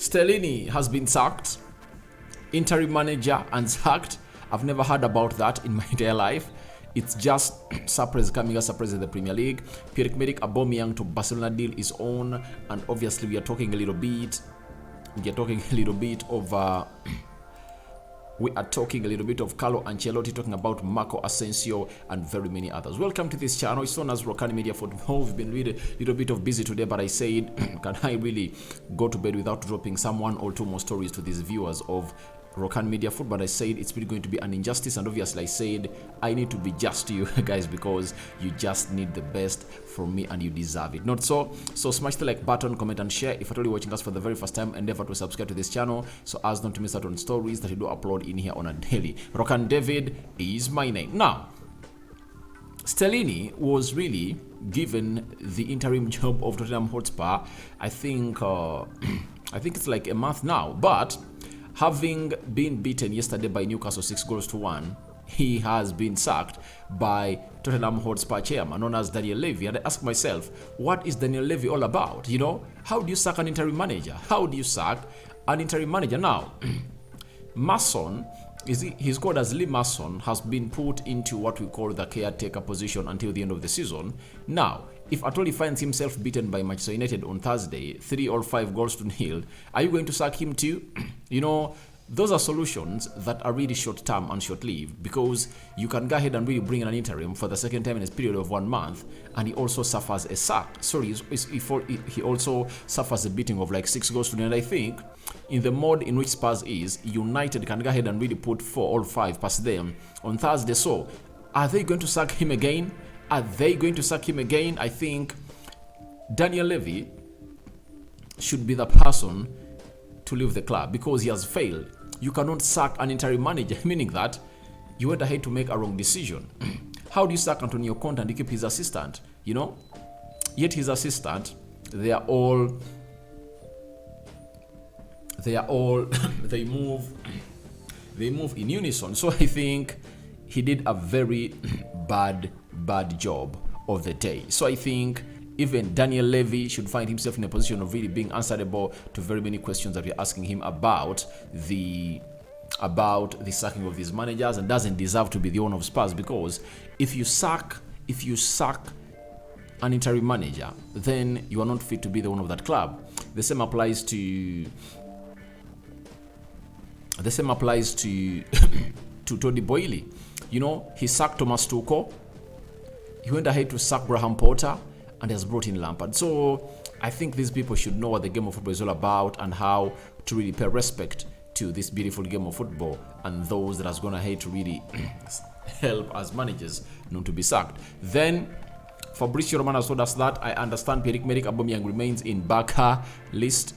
Stellini has been sacked. Interim manager and sacked. I've never heard about that in my entire life. It's just surprise coming as surprise in the Premier League. Pierre-Emerick Aubameyang to Barcelona deal is on, and obviously we are talking a little bit. We are talking a little bit of Carlo Ancelotti, talking about Marco Asensio and very many others. Welcome to this channel. It's known as Rokani Media Football. We've been really a little bit of busy today, but I said, can I really go to bed without dropping one or two more stories to these viewers of Rokani Media Football? I said it's really going to be an injustice, and obviously I said I need to be just to you guys because you just need the best from me and you deserve it. Not so smash the like button, comment and share. If you're watching us for the very first time, endeavor to subscribe to this channel so as not to miss out on stories that we do upload in here on a daily. Rokani David is my name. Now, Stellini was really given the interim job of Tottenham Hotspur. I think it's like a month now, but having been beaten yesterday by Newcastle 6-1, he has been sacked by Tottenham Hotspur chairman known as Daniel Levy. And I ask myself, what is Daniel Levy all about? You know, how do you sack an interim manager? How do you sack an interim manager? Now, Mason, he's called as Lee Mason, has been put into what we call the caretaker position until the end of the season. Now, if at all he finds himself beaten by Manchester United on Thursday, 3 or 5 goals to nil, are you going to sack him too? You know, those are solutions that are really short-term and short-lived, because you can go ahead and really bring in an interim for the second time in a period of 1 month, and he also suffers a sack. Sorry, he also suffers a beating of like 6 goals to nil. And I think in the mode in which Spurs is, United can go ahead and really put 4 or 5 past them on Thursday. So, are they going to sack him again? Are they going to sack him again? I think Daniel Levy should be the person to leave the club because he has failed. You cannot sack an interim manager, meaning that you went ahead to make a wrong decision. How do you sack Antonio Conte and you keep his assistant? You know, yet his assistant, they move in unison. So I think he did a very bad job of the day. So I think even Daniel Levy should find himself in a position of really being answerable to very many questions that we're asking him about the sacking of these managers, and doesn't deserve to be the owner of Spurs, because if you sack an interim manager, then you are not fit to be the owner of that club. The same applies to Tony Boyle. You know, he sacked Thomas Tuchel. He went ahead to sack Graham Potter and has brought in Lampard. So I think these people should know what the game of football is all about and how to really pay respect to this beautiful game of football and those that has gone ahead to really help as managers not to be sacked. Then Fabrizio Romano told us that I understand Pierre-Emerick Aubameyang remains in Barca list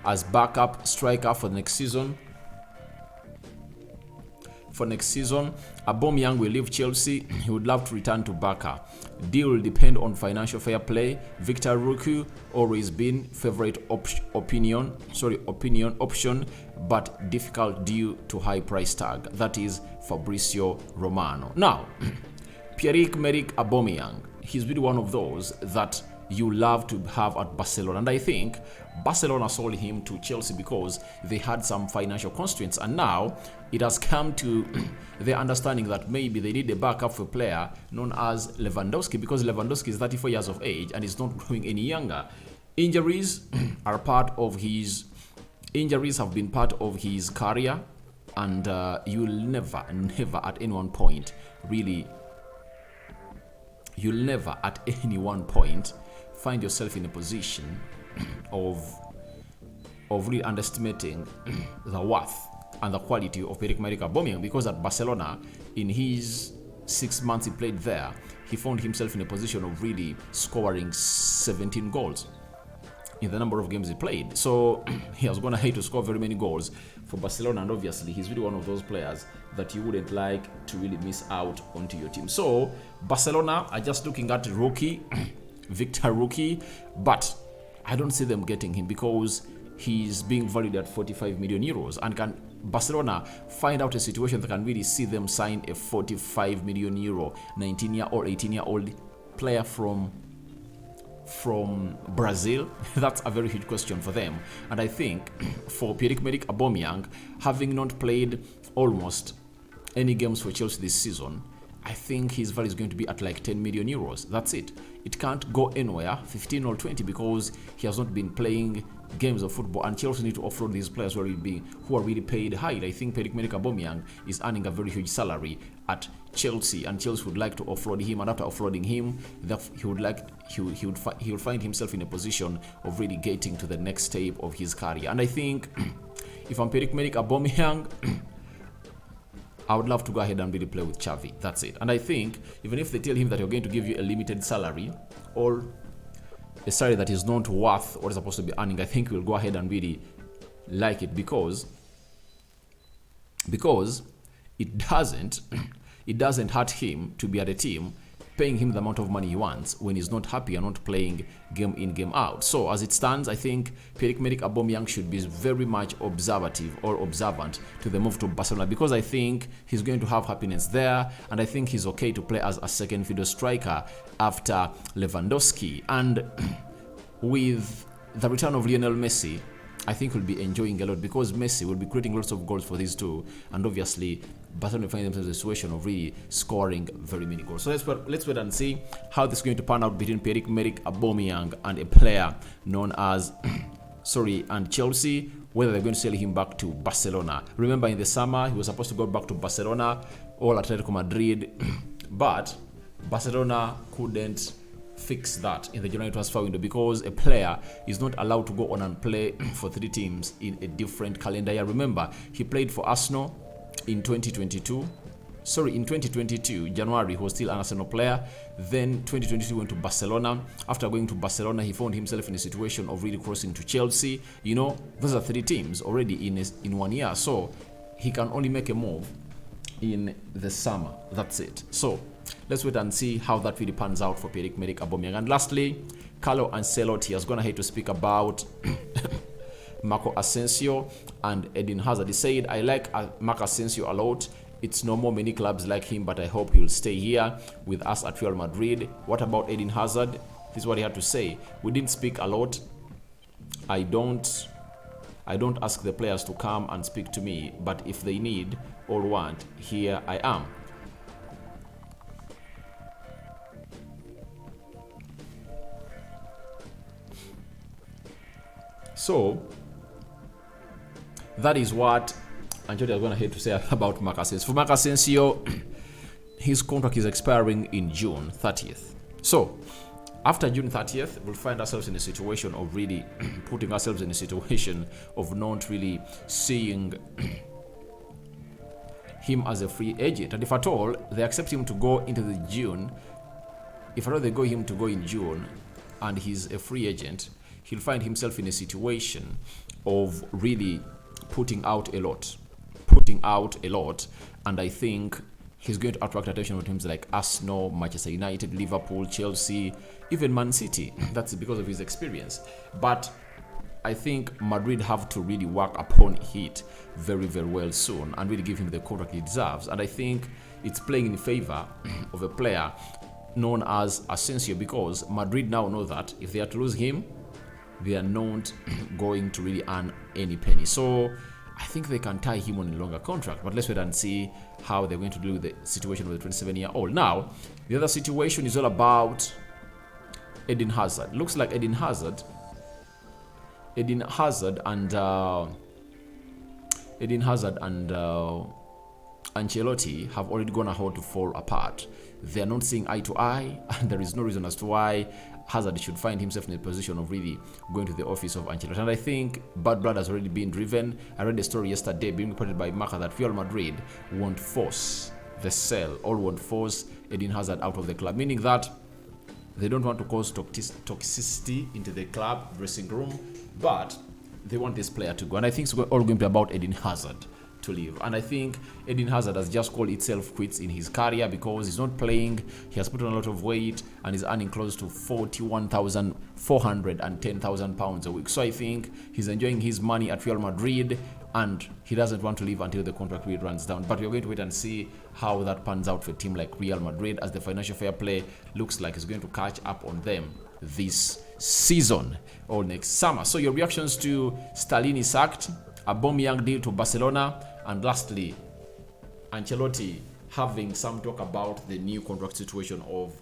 as backup striker for the next season. Aubameyang will leave Chelsea. He would love to return to Barca. Deal will depend on financial fair play. Victor Ruku always been favorite option, but difficult due to high price tag. That is Fabrizio Romano. Now, Pierre-Emerick Aubameyang, he's really one of those that you love to have at Barcelona, and I think Barcelona sold him to Chelsea because they had some financial constraints, and now it has come to their understanding that maybe they need a backup for a player known as Lewandowski, because Lewandowski is 34 years of age and is not growing any younger. Injuries have been part of his career, and you'll never at any one point find yourself in a position of really underestimating the worth and the quality of Pierre-Emerick Aubameyang, because at Barcelona, in his 6 months he played there, he found himself in a position of really scoring 17 goals in the number of games he played. So he has gone ahead to score very many goals for Barcelona, and obviously he's really one of those players that you wouldn't like to really miss out onto your team. So Barcelona are just looking at Victor Ruki, but I don't see them getting him because he's being valued at 45 million euros. And can Barcelona find out a situation that can really see them sign a 45 million euro 19-year or 18-year-old player from from Brazil? That's a very huge question for them. And I think for Pierre-Emerick Aubameyang, having not played almost any games for Chelsea this season, I think his value is going to be at like 10 million euros. That's it. It can't go anywhere, 15 or 20, because he has not been playing games of football, and Chelsea need to offload these players who are really paid high. I think Pierre-Emerick Aubameyang is earning a very huge salary at Chelsea, and Chelsea would like to offload him, and after offloading him, he would find himself in a position of really getting to the next step of his career. And I think if I'm Pierre-Emerick Aubameyang, I would love to go ahead and really play with Xavi. That's it. And I think even if they tell him that you're going to give you a limited salary or a salary that is not worth what is supposed to be earning, I think we'll go ahead and really like it, because it doesn't hurt him to be at a team paying him the amount of money he wants when he's not happy and not playing game in, game out. So as it stands, I think Pierre-Emerick Aubameyang should be very much observant to the move to Barcelona, because I think he's going to have happiness there, and I think he's okay to play as a second fiddle striker after Lewandowski. And with the return of Lionel Messi, I think we'll be enjoying a lot, because Messi will be creating lots of goals for these two, and obviously Barcelona will find themselves in a situation of really scoring very many goals. So let's wait and see how this is going to pan out between Pierre-Emerick Aubameyang and a player known as and Chelsea, whether they're going to sell him back to Barcelona. Remember, in the summer he was supposed to go back to Barcelona or Atletico Madrid, but Barcelona couldn't fix that in the January transfer window, because a player is not allowed to go on and play for 3 teams in a different calendar year. Remember, he played for Arsenal in 2022. In 2022, January, he was still an Arsenal player. Then 2022 went to Barcelona. After going to Barcelona, he found himself in a situation of really crossing to Chelsea. You know, those are 3 teams already in 1 year. So he can only make a move in the summer. That's it. So let's wait and see how that really pans out for Pierre-Emerick Aubameyang. And lastly, Carlo Ancelotti has gone ahead to speak about Marco Asensio and Eden Hazard. He said, I like Marco Asensio a lot. It's no more many clubs like him, but I hope he'll stay here with us at Real Madrid. What about Eden Hazard? This is what he had to say. We didn't speak a lot. I don't ask the players to come and speak to me, but if they need or want, here I am. So that is what Ancelotti is going to have to say about Marco Asensio. For Marco Asensio, his contract is expiring in June 30th. So after June 30th, we'll find ourselves in a situation of really putting ourselves in a situation of not really seeing him as a free agent. And if at all they accept him to go into the June, if at all they go him to go in June and he's a free agent, he'll find himself in a situation of really putting out a lot. And I think he's going to attract attention from teams like Arsenal, Manchester United, Liverpool, Chelsea, even Man City. That's because of his experience. But I think Madrid have to really work upon it very, very well soon and really give him the contract he deserves. And I think it's playing in favor of a player known as Asensio, because Madrid now know that if they are to lose him, they are not going to really earn any penny. So I think they can tie him on a longer contract, but let's wait and see how they're going to deal with the situation with the 27-year-old. Now, the other situation is all about Eden Hazard. Looks like Eden Hazard and Ancelotti have already gone ahead to fall apart. They are not seeing eye to eye, and there is no reason as to why Hazard should find himself in a position of really going to the office of Ancelotti. And I think bad blood has already been driven. I read a story yesterday being reported by Marca that Real Madrid won't force the sell or won't force Eden Hazard out of the club, meaning that they don't want to cause toxicity into the club dressing room, but they want this player to go. And I think it's all going to be about Eden Hazard to leave. And I think Eden Hazard has just called itself quits in his career because he's not playing. He has put on a lot of weight and is earning close to £41,410,000 a week. So I think he's enjoying his money at Real Madrid and he doesn't want to leave until the contract really runs down. But we're going to wait and see how that pans out for a team like Real Madrid, as the financial fair play looks like it's going to catch up on them this season or next summer. So your reactions to Stellini sacked, Aubameyang deal to Barcelona, and lastly, Ancelotti having some talk about the new contract situation of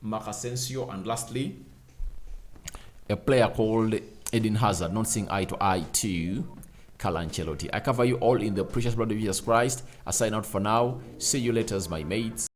Marc Asensio, and lastly, a player called Eden Hazard not seeing eye to eye to Carlo Ancelotti. I cover you all in the precious blood of Jesus Christ. I sign out for now. See you later, my mates.